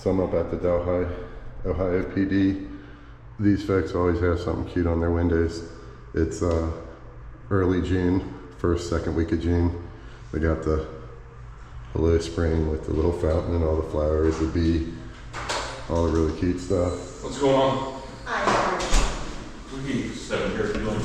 So I'm up at the Delhi, Ohio PD. These folks always have something cute on their windows. It's early June, first, second week of June. They got the hello spring with the little fountain and all the flowers, the bee, all the really cute stuff. What's going on? Hi. We can step in here if you like.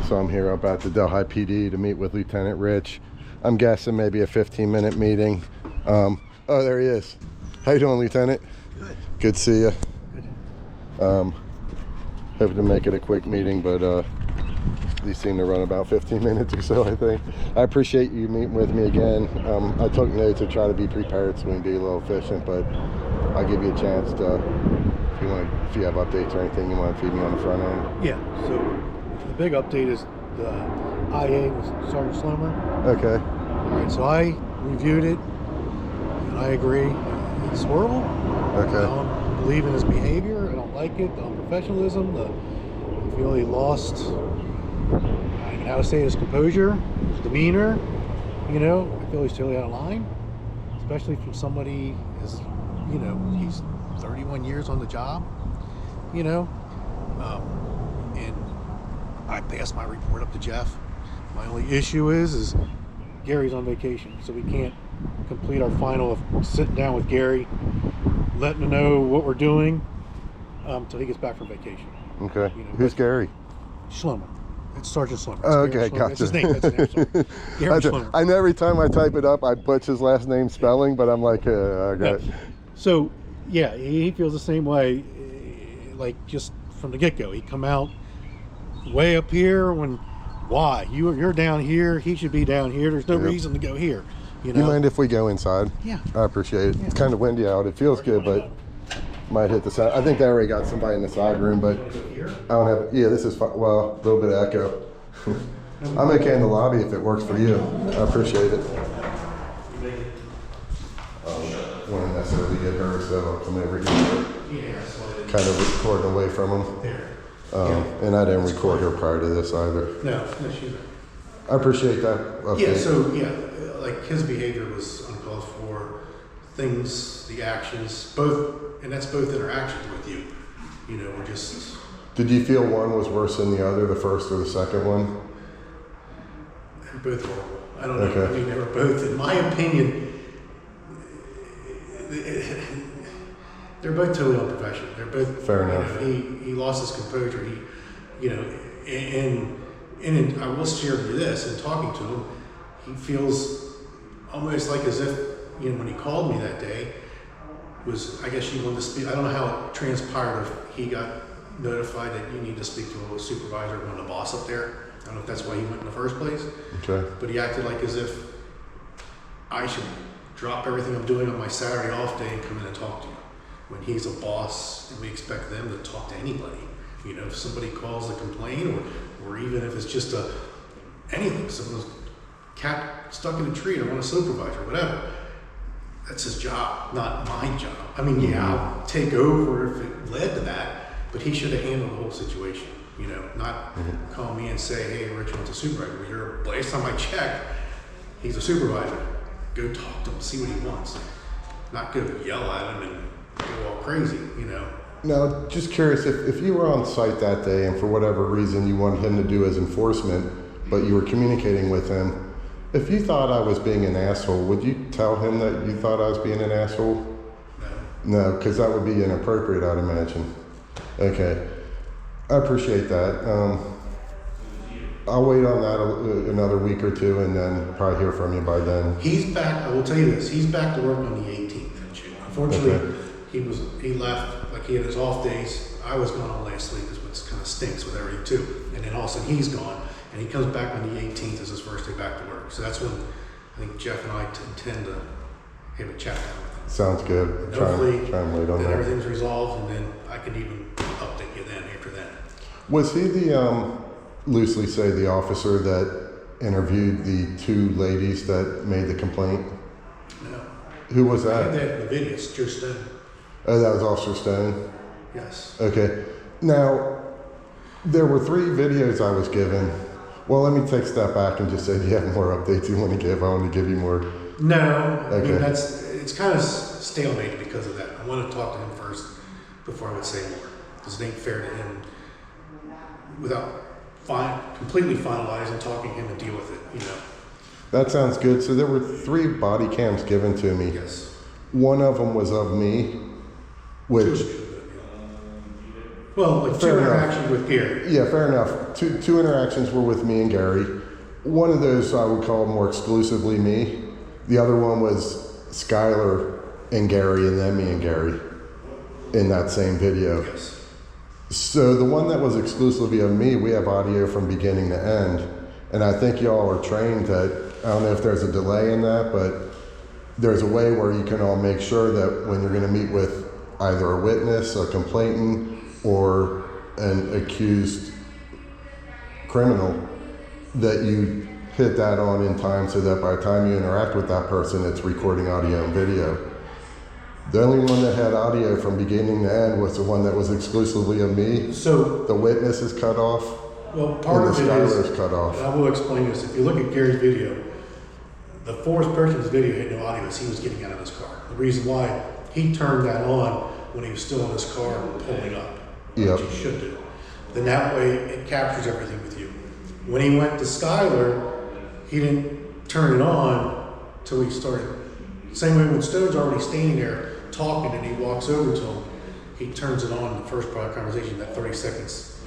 So I'm here up at the Delhi PD to meet with Lieutenant Rich. I'm guessing maybe a 15-minute meeting. Oh, there he is. How you doing, Lieutenant? Good. Good to see you. Good. Hoping to make it a quick meeting, but these seem to run about 15 minutes or so, I think. I appreciate you meeting with me again. I took notes to try to be prepared so we can be a little efficient, but I'll give you a chance to, if you have updates or anything you want to feed me on the front end. Yeah, so the big update is the IA with Sergeant Slomer. Okay. All right, so I reviewed it, and I agree. It's horrible. Okay. I don't believe in his behavior. I don't like it. The unprofessionalism. I feel he lost, I don't even know how to say it, his composure, his demeanor. You know, I feel he's totally out of line, especially from somebody as, you know, he's 31 years on the job, you know. And I passed my report up to Jeff. My only issue is Gary's on vacation, so we can't complete our final of sitting down with Gary, letting him know what we're doing until he gets back from vacation. Okay. You know, Who's Gary? Schlemmer. It's Sergeant Schlemmer. Oh, okay, Schlemmer. gotcha. That's his name. That's his name. Sorry. Gary Schlemmer. I know every time I type it up, I butch his last name spelling, but I'm like, I got it. So, yeah, he feels the same way, like just from the get-go. He come out way up here when, why? You're down here, he should be down here. There's no reason to go here. You know? You mind if we go inside? Yeah. I appreciate it. Yeah. It's kind of windy out. It feels good, but might hit the side. I think they already got somebody in the side room, but I don't have, yeah, this is fine. Well, a little bit of echo. I'm okay in the lobby if it works for you. I appreciate it. Wouldn't necessarily get her, so I'll come over here. Kind of recording away from him. And I didn't record her prior to this either. No, she's not. I appreciate that. Okay. Yeah, so, yeah, like his behavior was uncalled for. Things, the actions, both, and that's both interactions with you. You know, we're just... Did you feel one was worse than the other, the first or the second one? Both horrible. I don't know. Okay. I mean, they were both, in my opinion, they're both totally unprofessional. They're both... Fair enough. You know, he lost his composure. He, you know, and I will share with you this, in talking to him, he feels almost like as if, you know, when he called me that day, was, I guess you wanted to speak, I don't know how it transpired, if he got notified that you need to speak to a supervisor or the boss up there. I don't know if that's why he went in the first place. Okay. But he acted like as if I should drop everything I'm doing on my Saturday off day and come in and talk to you. When he's a boss and we expect them to talk to anybody. You know, if somebody calls to complain, or even if it's just anything, someone's cat stuck in a tree, I want a supervisor, whatever. That's his job, not my job. I mean, yeah, I'll take over if it led to that, but he should have handled the whole situation. You know, not call me and say, hey, Rich wants a supervisor. Well, you're, last time I checked, he's a supervisor. Go talk to him, see what he wants. Not go yell at him and go all crazy, you know. Now, just curious, if you were on site that day and for whatever reason you wanted him to do as enforcement, but you were communicating with him, if you thought I was being an asshole, would you tell him that you thought I was being an asshole? No. No, because that would be inappropriate, I'd imagine. Okay. I appreciate that. I'll wait on that another week or two and then probably hear from you by then. He's back, I will tell you this, he's back to work on the 18th of June. Unfortunately, he left, like he had his off days. I was gone last week, is what kind of stinks with everything too. And then all of a sudden he's gone, and he comes back on the 18th as his first day back to work. So that's when I think Jeff and I intend to have a chat with him. Sounds good. Hopefully, try and wait on then that. everything's resolved, and then I can even update you then after that. Was he the, loosely say, the officer that interviewed the two ladies that made the complaint? No. Who was I had that? that in the video, it's Joe Stone. Oh, that was Officer Stone? Yes. Okay. Now, there were 3 videos I was given. Well, let me take a step back and just say, do you have more updates you want to give? I want to give you more No, I Okay. mean, it's kind of stalemate because of that. I want to talk to him first before I would say more, because it ain't fair to him without completely finalizing, talking to him and deal with it, you know. That sounds good. So there were 3 body cams given to me. Yes. One of them was of me, which, Well, like 2 Fair enough. interactions with Gary. yeah, fair enough. Two interactions were with me and Gary. One of those I would call more exclusively me. The other one was Skylar and Gary, and then me and Gary in that same video. Yes. So the one that was exclusively of me, we have audio from beginning to end. And I think y'all are trained that, I don't know if there's a delay in that, but there's a way where you can all make sure that when you're going to meet with either a witness, a complainant, or an accused criminal, that you hit that on in time so that by the time you interact with that person, it's recording audio and video. The only one that had audio from beginning to end was the one that was exclusively of me. So, The witness is cut off, well, part and the of it is, Skylar's cut off. and I will explain this. If you look at Gary's video, the fourth person's video had no audio as he was getting out of his car. The reason why, he turned that on when he was still in his car pulling up, Yep. which he should do. Then that way it captures everything with you. When he went to Skylar, he didn't turn it on till he started. Same way when Stone's already standing there talking and he walks over to him, he turns it on in the first part of the conversation, that 30 seconds.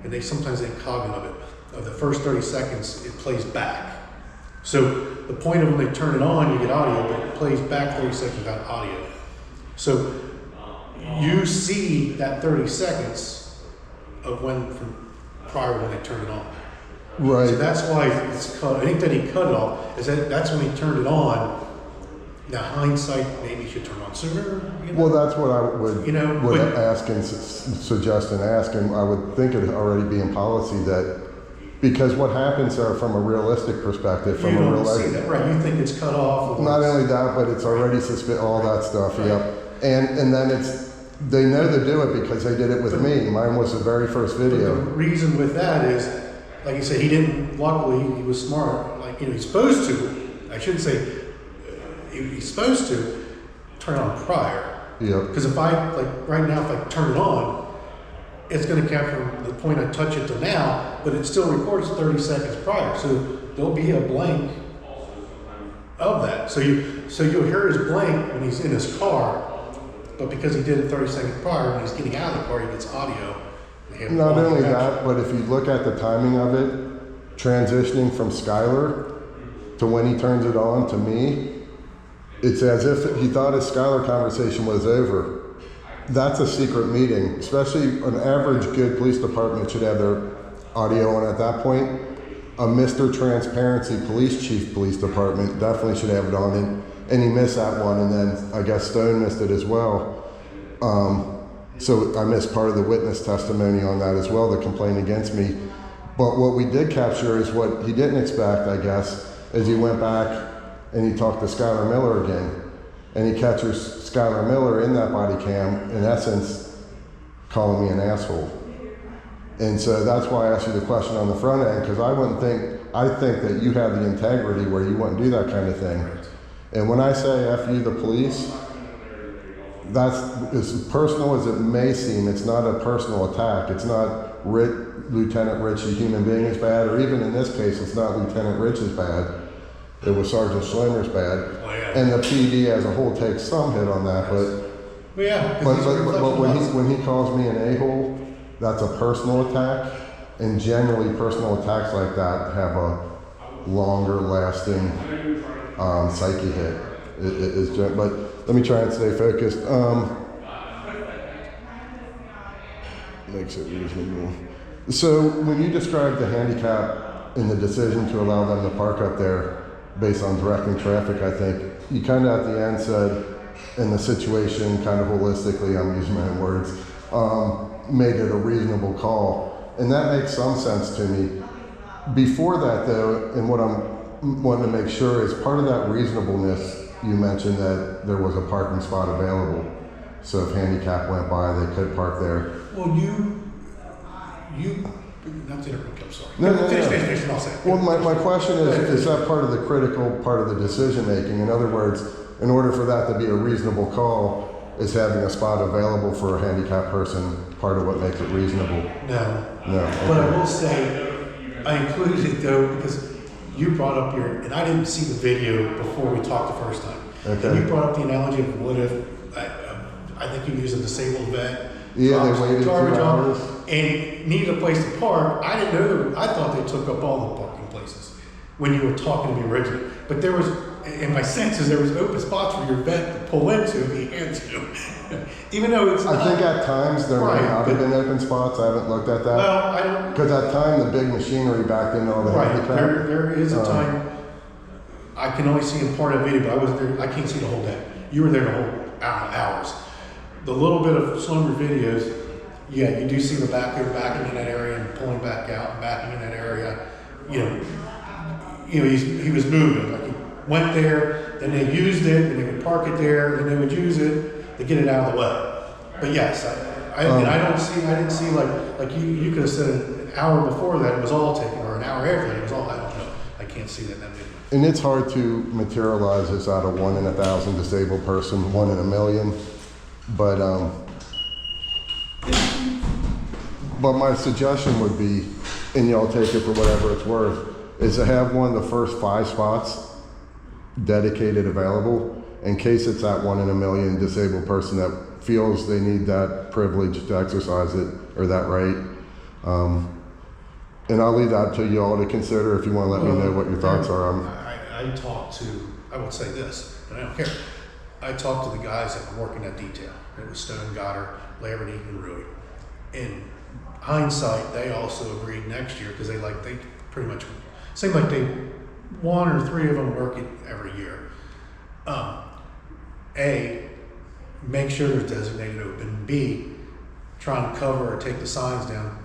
And they sometimes ain't cognizant of it. Of the first 30 seconds, it plays back. So the point of when they turn it on, you get audio, but it plays back 30 seconds without audio. So you see that 30 seconds of when from prior to when they turned it on. Right. So that's why it's cut. I think that he cut it off. Is that's when he turned it on. Now hindsight, maybe he should turn it on sooner. You know? Well, that's what I would, You know, would but- ask and suggest and ask, and I would think it'd already be in policy that, because what happens from a realistic perspective, from you a don't real see life, that, right? You think it's cut off. or not it's- only that, but it's already all that stuff, Right. yep. And then they know to do it because they did it with me. Mine was the very first But the video. reason with that is, like you said, he didn't. Luckily, he was smart. Like he's supposed to. I shouldn't say he's supposed to turn on prior. Yep. Because if I like right now, if I turn it on, it's going to capture the point I touch it to now, but it still records 30 seconds prior. So there'll be a blank of that. So you'll hear his blank when he's in his car, but because he did it 30 seconds prior, when he's getting out of the car, he gets audio. They have Not audio only capture. that, but if you look at the timing of it, transitioning from Skylar to when he turns it on to me, it's as if he thought his Skylar conversation was over. That's a secret meeting, especially an average good police department should have their audio on at that point. A Mr. Transparency police chief police department definitely should have it on, and he missed that one, and then I guess Stone missed it as well. So I missed part of the witness testimony on that as well, the complaint against me. But what we did capture is what he didn't expect, I guess, is he went back and he talked to Skylar Miller again. And he captures Skylar Miller in that body cam, in essence, calling me an asshole. And so that's why I asked you the question on the front end, because I think that you have the integrity where you wouldn't do that kind of thing. And when I say F you, the police, that's as personal as it may seem. It's not a personal attack. It's not Lieutenant Rich, the human being, is bad, or even in this case, it's not Lieutenant Rich is bad. It was Sergeant Schlemmer's bad. Oh, yeah. And the PD as a whole takes some hit on that, but Well, yeah. 'Cause he's a reflection of us. when he calls me an a-hole, that's a personal attack, and generally personal attacks like that have a longer lasting psyche hit. But let me try and stay focused. Makes it reasonable. So when you described the handicap in the decision to allow them to park up there based on directing traffic, I think you kind of at the end said, in the situation, kind of holistically, I'm using my own words, made it a reasonable call. And that makes some sense to me. Before that though, and what I'm wanting to make sure is part of that reasonableness, you mentioned that there was a parking spot available. So if handicap went by, they could park there. Well, you Not to interrupt, I'm sorry. No, Finish, and I'll say it. Well, my question is that part of the critical part of the decision making? In other words, in order for that to be a reasonable call, is having a spot available for a handicapped person part of what makes it reasonable? No. No. Okay. But I will say, I included it though because you brought up and I didn't see the video before we talked the first time. Okay. And you brought up the analogy of what if, I think you used a disabled vet. Yeah, they drops waited 2 garbage off hours. and needed a place to park. I didn't know I thought they took up all the parking places when you were talking to me originally. But there was, in my senses, there was open spots for your vet to pull into if he had to. Even though it's I think at times there Right, may not have but- been open spots. I haven't looked at that. Well, I don't. Because at time the big machinery backed into all the Right, handicap. there is a time, I can only see in part of the video, but I wasn't there, I can't see the whole day. You were there the whole hours. The little bit of slower videos, yeah, you do see the backing in that area and pulling back out and backing in that area. You know, he was moving, like he went there, then they used it, and they would park it there, then they would use it to get it out of the way. But yes, and I didn't see like you could have said an hour before that it was all taken, or an hour after that it was all, I don't know. I can't see that in that video. And it's hard to materialize this out of 1 in 1,000 disabled person, 1 in 1,000,000. But my suggestion would be, and y'all take it for whatever it's worth, is to have one of the first 5 spots dedicated available in case it's that 1 in 1,000,000 disabled person that feels they need that privilege to exercise it or that right. And I'll leave that to you all to consider if you want to let me know what your thoughts are. I would say this, and I don't care. I talked to the guys that were working that detail. It was Stone, Goddard, Laverty, and Rui. In hindsight, they also agreed next year because they pretty much seemed like 1 or 3 of them work it every year. A, make sure they're designated open. B, try and cover or take the signs down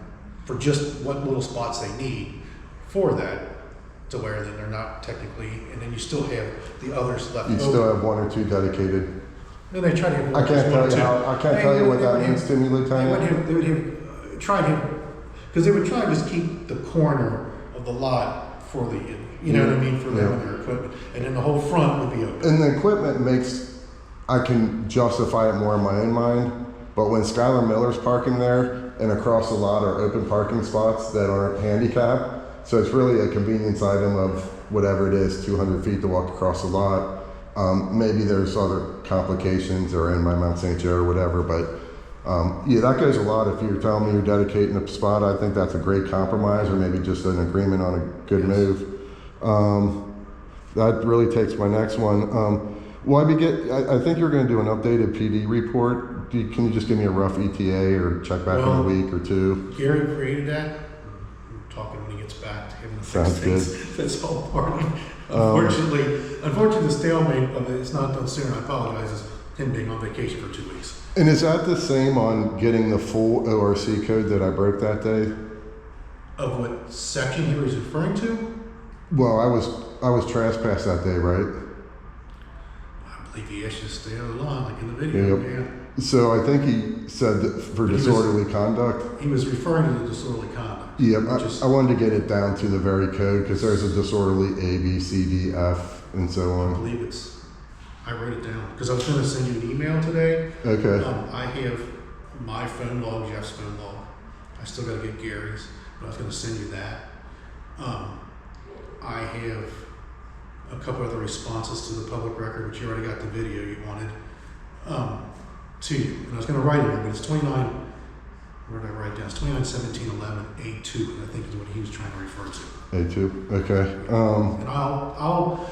for just what little spots they need for that, to where then they're not technically, and then you still have the others left You over. still have 1 or 2 dedicated. And they try to have I can't tell you what that means to me, Lieutenant. They would have because they would try to just keep the corner of the lot for the, you know what I mean, for them and their equipment, and then the whole front would be open. And the equipment I can justify it more in my own mind, but when Skylar Miller's parking there and across the lot are open parking spots that aren't handicapped, so it's really a convenience item of whatever it is, 200 feet to walk across the lot. Maybe there's other complications or in by Mount St. Joe or whatever, but yeah, that goes a lot. If you're telling me you're dedicating a spot, I think that's a great compromise, or maybe just an agreement on a good move. That really takes my next one. I think you're going to do an updated PD report. Can you just give me a rough ETA or check back in a week or 2? Gary created that. We're talking when he gets back to him. Sounds good. That's all part of it. Unfortunately, the stalemate of it, it's not done sooner. I apologize. Is him being on vacation for 2 weeks. And is that the same on getting the full ORC code that I broke that day? Of what section he was referring to? Well, I was trespassed that day, right? I believe he asked you to stay out of the line, like in the video. Yep. Yeah. So I think he said that for disorderly conduct. He was referring to the disorderly conduct. Yeah, which I wanted to get it down to the very code because there's a disorderly A, B, C, D, F, and so I on. believe I wrote it down because I was going to send you an email today. Okay. I have my phone log, Jeff's phone log. I still got to get Gary's, but I was going to send you that. I have a couple other responses to the public record, which you already got the video you wanted, to you. And I was going to write it, but it's 29, where did I write down? It's 291711 A2, I think is what he was trying to refer to. A2, okay. And I'll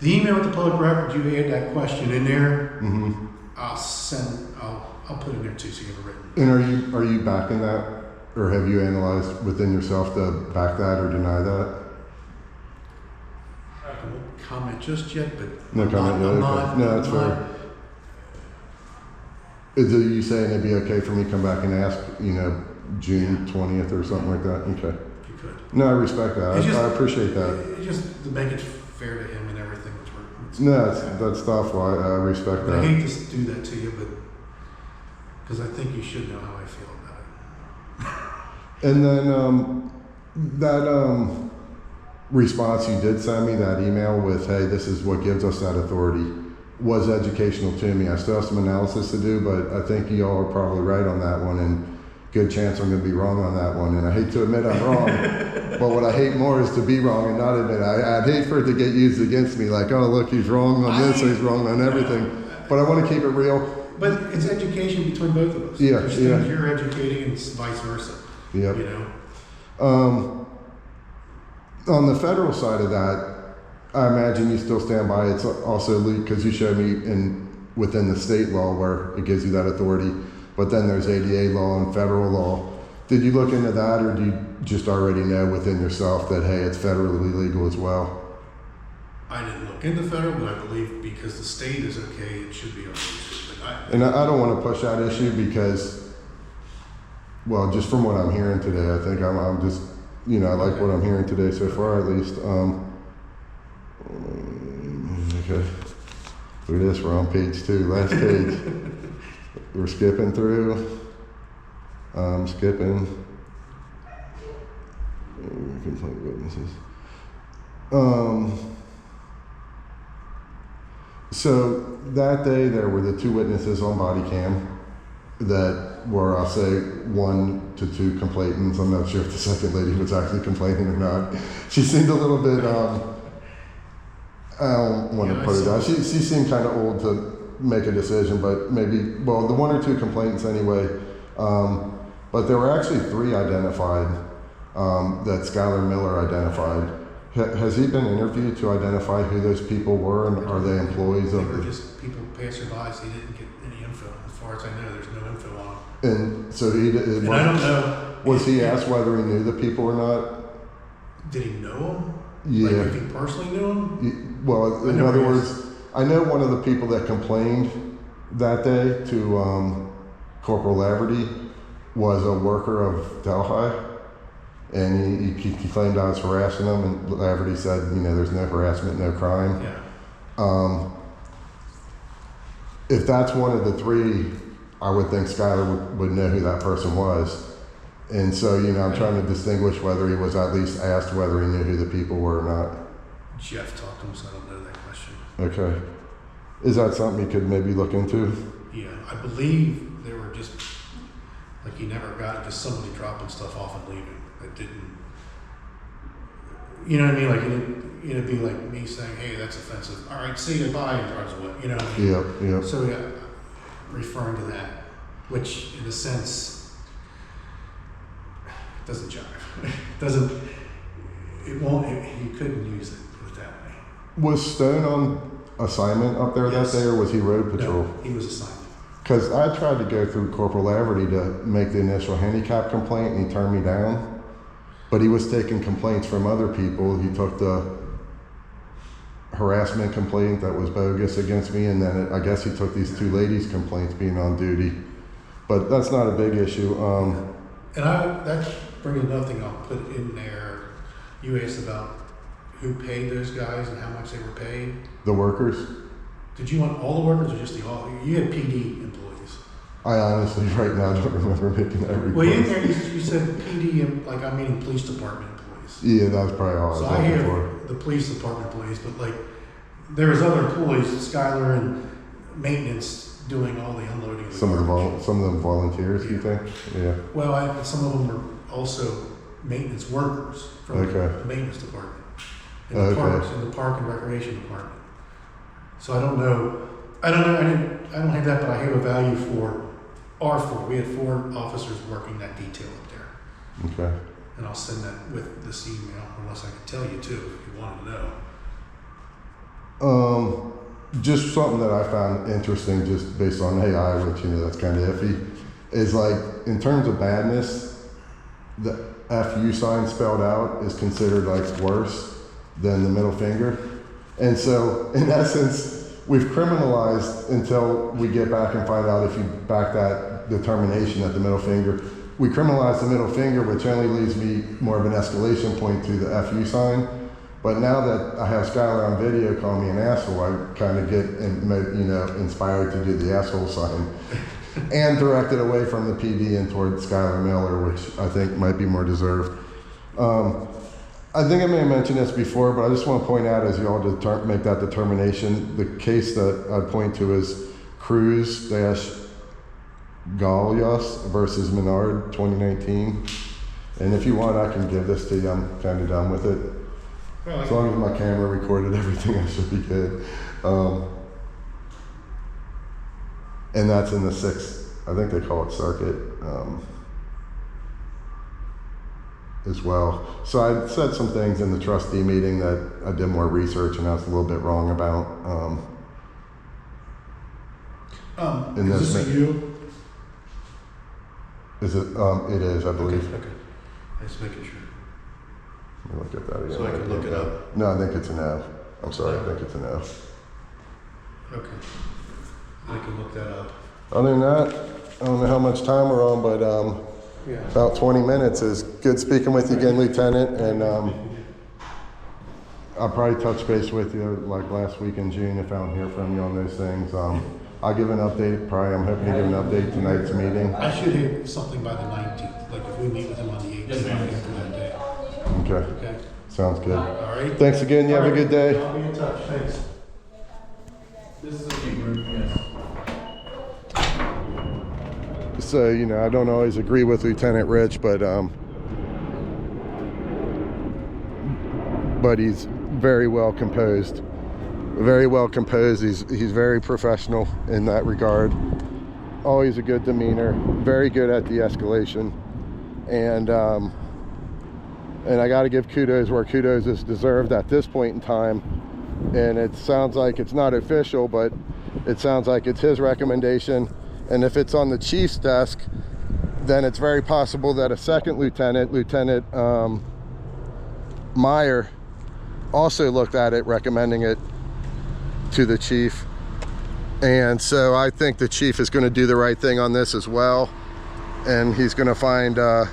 the email with the public record, you had that question in there. Mm-hmm. I'll put it in there too, so you have it written. And are you backing that, or have you analyzed within yourself to back that or deny that? I won't comment just yet, but No comment yet. Okay. No, that's fair. Is it you saying it'd be okay for me to come back and ask, June 20th or something like that? Okay. If you could. No, I respect that. I appreciate that. It's just to make it fair to him and everything. No, that's thoughtful. I respect that. I hate to do that to you, but because I think you should know how I feel about it. And then that response you did send me, that email with, hey, this is what gives us that authority, was educational to me. I still have some analysis to do, but I think you all are probably right on that one, and good chance I'm going to be wrong on that one. And I hate to admit I'm wrong, but what I hate more is to be wrong and not admit. I'd hate for it to get used against me, like, oh, look, he's wrong on this, he's wrong on everything. But I want to keep it real. But it's education between both of us. Yeah, There's yeah. things you're educating and vice versa. Yep. You know? On the federal side of that, I imagine you still stand by it's also legal, because you showed me within the state law where it gives you that authority, but then there's ADA law and federal law. Did you look into that, or do you just already know within yourself that, hey, it's federally legal as well? I didn't look into federal, but I believe because the state is okay, it should be okay. And I don't want to push that issue because, well, just from what I'm hearing today, I think I'm just, you know, I like what I'm hearing today so far at least. Okay, look at this, we're on page 2, last page. We're skipping through. Skipping. Complaint witnesses. So that day there were the 2 witnesses on body cam that were, I'll say, 1 to 2 complainants. I'm not sure if the second lady was actually complaining or not. She seemed a little bit, I don't want to put it down. She seemed kind of old to make a decision, but maybe, well, the 1 or 2 complainants anyway. But there were actually 3 identified that Skylar Miller identified. Has he been interviewed to identify who those people were, and are they employees of They were the... just people, passerbys. He didn't get any info. As far as I know, there's no info on him. And so he did... And I don't know. Was he asked whether he knew the people or not? Did he know him? Yeah. Like if he personally knew him? Well, in other words, I know one of the people that complained that day to Corporal Laverty was a worker of Delhi. And he claimed I was harassing him, and Laverty said, you know, there's no harassment, no crime. Yeah. If that's one of the 3, I would think Skylar would know who that person was. And so, you know, I'm trying to distinguish whether he was at least asked whether he knew who the people were or not. Jeff talked to him, so I don't know that question. Okay. Is that something you could maybe look into? Yeah, I believe they were just, like he never got it, just somebody dropping stuff off and leaving. It didn't, you know what I mean? Like it'd be like me saying, hey, that's offensive. All right, see you, bye, and drives away. You know what I mean? Yep. So yeah, referring to that, which in a sense doesn't jive. You couldn't use it, put it that way. Was Stone on assignment up there Yes. that day, or was he road patrol? No, he was assigned. Because I tried to go through Corporal Laverty to make the initial handicap complaint, and he turned me down. But he was taking complaints from other people. He took the harassment complaint that was bogus against me, and then I guess he took these 2 ladies' complaints being on duty. But that's not a big issue. And that brings another thing I'll put in there. You asked about who paid those guys and how much they were paid. The workers. Did you want all the workers or just the all? You had PD employees. I honestly, right now, don't remember making that request. Well, in there you said PD, like I mean police department employees. Yeah, that was probably all I was So I looking hear for. the police department employees, but like there was other employees, Skylar and maintenance, doing all the unloading. Of the Some of garbage. them volunteers, you think? Yeah. Well, some of them were also maintenance workers from Okay. the maintenance department in the parks, in the park and recreation department. So I don't know. I don't have that, but I have a value for our 4. We had 4 officers working that detail up there. Okay. And I'll send that with this email, unless I can tell you too, if you wanted to know. Just something that I found interesting, just based on AI, which, you know, that's kind of iffy, is like, in terms of badness, the FU sign spelled out is considered like worse than the middle finger. And so, in essence, we've criminalized until we get back and find out if you back that determination at the middle finger. We criminalize the middle finger, which only leaves me more of an escalation point to the FU sign. But now that I have Skylar on video calling me an asshole, I kind of get, inspired to do the asshole sign. and directed away from the PD and toward Skylar Miller, which I think might be more deserved. I think I may have mentioned this before, but I just want to point out as you all make that determination, the case that I point to is Cruz-Galias versus Menard 2019. And if you want, I can give this to you. I'm kind of done with it. As long as my camera recorded everything, I should be good. And that's in the 6th, I think they call it circuit, as well. So I said some things in the trustee meeting that I did more research and I was a little bit wrong about. Is this you? Is it? It is, I believe. Okay. I'm just making sure. Let me look at that again. So I can look it up. No, I think it's an F. I'm sorry, I think it's an F. Okay. I can look that up. Other than that, I don't know how much time we're on, but Yeah. about 20 minutes is good speaking with you again, Lieutenant. And I'll probably touch base with you like last week in June if I don't hear from you on those things. I'll give an update. Probably I'm hoping to give an update tonight's meeting. I should hear something by the 19th. Like if we meet with him on the 18th, Yes, ma'am. after that day. Okay, Okay. sounds good. All right. Thanks again. You have a good day. I'll be in touch. Thanks. This is a big group, yes. So, you know, I don't always agree with Lieutenant Rich, but he's very well composed. Very well composed. He's very professional in that regard. Always a good demeanor. Very good at de-escalation. And I got to give kudos where kudos is deserved at this point in time. And it sounds like it's not official, but it sounds like it's his recommendation. And if it's on the chief's desk, then it's very possible that a second lieutenant, Lieutenant Meyer, also looked at it, recommending it to the chief. And so I think the chief is going to do the right thing on this as well. And he's going to find the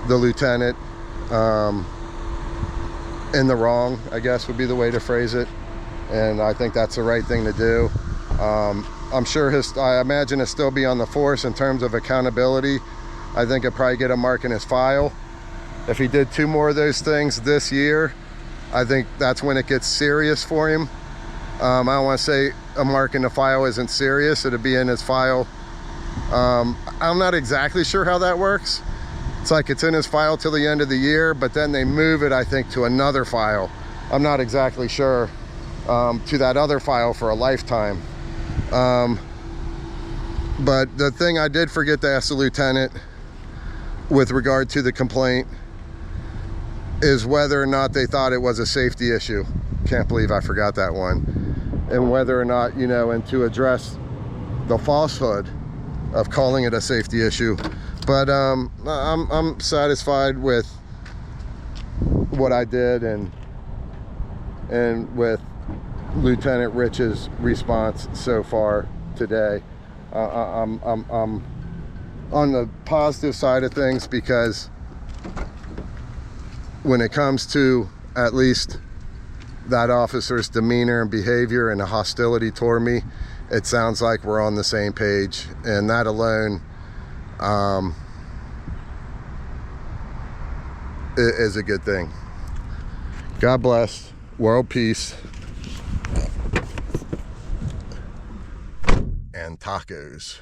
lieutenant in the wrong, I guess would be the way to phrase it. And I think that's the right thing to do. I'm sure I imagine he'll still be on the force in terms of accountability. I think he'll probably get a mark in his file. If he did 2 more of those things this year, I think that's when it gets serious for him. I don't want to say a mark in the file isn't serious. It'll be in his file. I'm not exactly sure how that works. It's like it's in his file till the end of the year, but then they move it, I think, to another file. I'm not exactly sure. To that other file for a lifetime. But the thing I did forget to ask the lieutenant with regard to the complaint is whether or not they thought it was a safety issue. Can't believe I forgot that one. And whether or not, you know, and to address the falsehood of calling it a safety issue. But I'm satisfied with what I did and with Lieutenant Rich's response so far today. I'm on the positive side of things because when it comes to at least that officer's demeanor and behavior and the hostility toward me, it sounds like we're on the same page, and that alone is a good thing. God bless. World peace. And tacos.